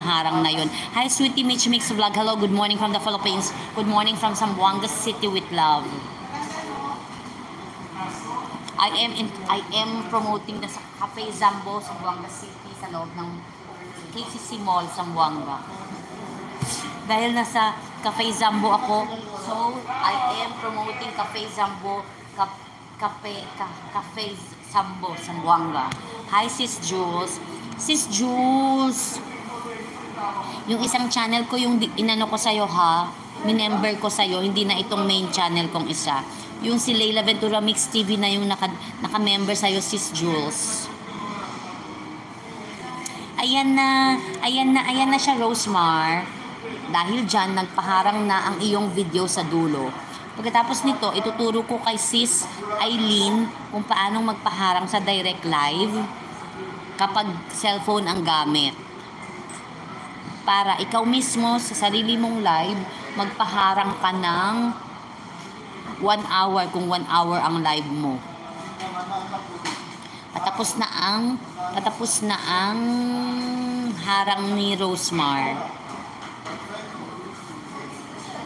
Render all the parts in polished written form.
harang na yun. Hi, Sweetie Mitch Mix Vlog. Hello, good morning from the Philippines. Good morning from Zamboanga City with love. I am promoting the Cafe Zambo Zamboanga City sa loob ng KCC Mall Zamboanga. Dahil nasa Cafe Zambo ako, so I am promoting Cafe Zambo, Cafe Zambo Zamboanga. Hi Sis Jules. Sis Jules, yung isang channel ko, yung inano ko sa'yo ha, minember ko sa'yo, hindi na itong main channel kong isa. Yung si Leila Ventura Mix TV na yung naka-member sa'yo, Sis Jules. Ayan na siya, Rosemar. Dahil dyan, nagpaharang na ang iyong video sa dulo. Pagkatapos nito, ituturo ko kay Sis Eileen kung paanong magpaharang sa direct live kapag cellphone ang gamit. Para ikaw mismo sa sarili mong live, magpaharang ka ng 1 hour kung 1 hour ang live mo. Patapos na ang harang ni Rosemar.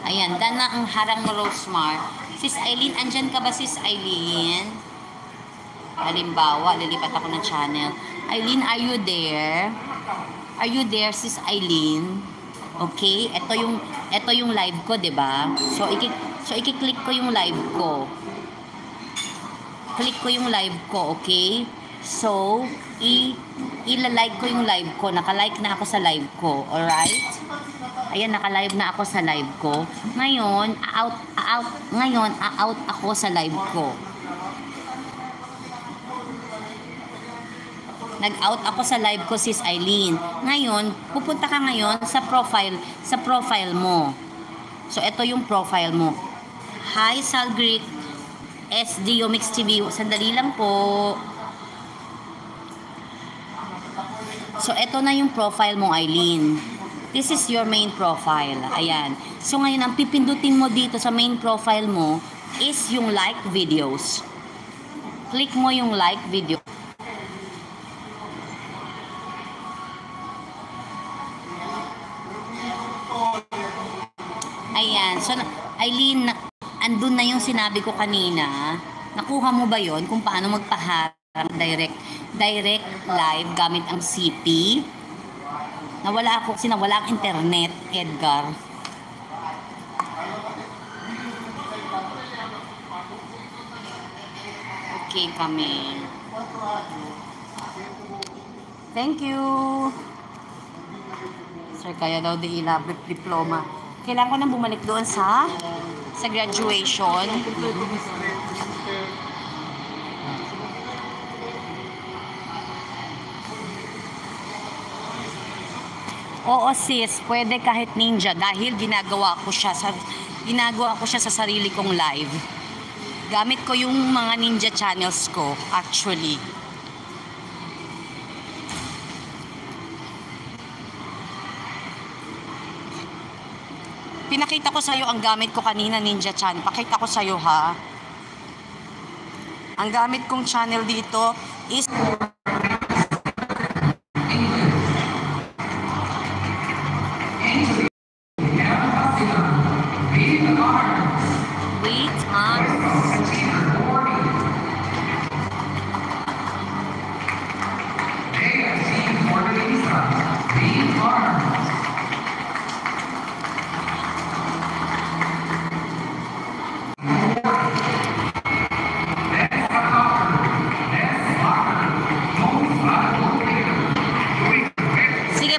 Ayan, done na ang harang ni Rosemar. Sis Eileen, andyan ka ba Sis Eileen? Halimbawa, lilipat ako ng channel. Eileen, are you there? Are you there, Sis Eileen? Okay, ito yung live ko, 'di ba? So i-click ko yung live ko. Click ko yung live ko, okay? So i-like ko yung live ko. Naka-like na ako sa live ko, alright? Ayan, naka-live na ako sa live ko. Ngayon, out ako sa live ko. Nag-out ako sa live ko, Sis Eileen. Ngayon, pupunta ka ngayon sa profile mo. So, ito yung profile mo. Hi, Salgrit SDO Mix TV. Sandali lang po. So, ito na yung profile mo, Eileen. This is your main profile. Ayan. So, ngayon, ang pipindutin mo dito sa main profile mo is yung like videos. Click mo yung like video. Ayan. So, Eileen, andun na yung sinabi ko kanina. Nakuha mo ba yon kung paano magpaharang direct live gamit ang CP? Nawala ang internet, Edgar. Okay kami. Thank you. Sir, kaya daw di elaborate diploma. Kailangan ko nang bumalik doon sa graduation. Oo sis, pwede kahit ninja dahil ginagawa ko siya sa sarili kong live. Gamit ko yung mga ninja channels ko actually. Pinakita ko sa'yo ang gamit ko kanina, Ninja Chan. Pakita ko sa'yo, ha? Ang gamit kong channel dito is... Wait, ha?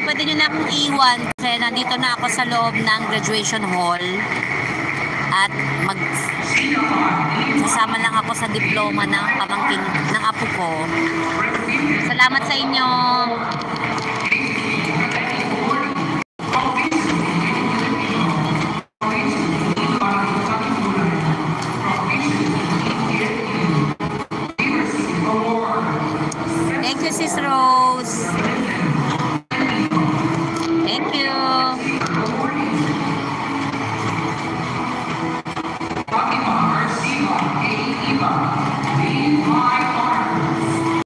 Pwede nyo na akong iwan kasi nandito na ako sa loob ng graduation hall at sasama lang ako sa diploma ng pamangkin ng apo ko. Salamat sa inyo. Thank you, Sis Rose.